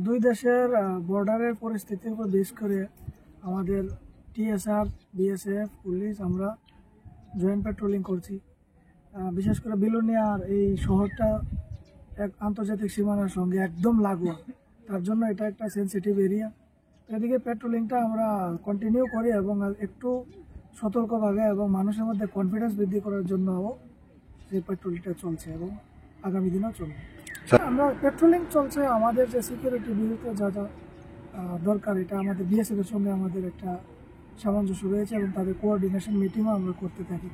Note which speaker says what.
Speaker 1: দুই দেশের বর্ডারের পরিস্থিতির উপর বেস করে আমাদের টিএসআর, বিএসএফ, পুলিশ আমরা জয়েন্ট পেট্রোলিং করছি। বিশেষ করে বিলোনিয়ার এই শহরটা এক আন্তর্জাতিক সীমানার সঙ্গে একদম লাগোয়া, তার জন্য এটা একটা সেন্সিটিভ এরিয়া। এদিকে পেট্রোলিংটা আমরা কন্টিনিউ করি এবং একটু সতর্কভাবে এবং মানুষের মধ্যে কনফিডেন্স বৃদ্ধি করার জন্য সেই পেট্রোলিংটা চলছে এবং আগামী দিনেও চলবে। আমরা পেট্রোলিং চলছে, আমাদের যে সিকিউরিটি বিরুদ্ধে যা যা দরকার এটা আমাদের বিএসএফ এর সঙ্গে আমাদের একটা সামঞ্জস্য রয়েছে এবং তাদের কোঅর্ডিনেশন মিটিংও আমরা করতে থাকি।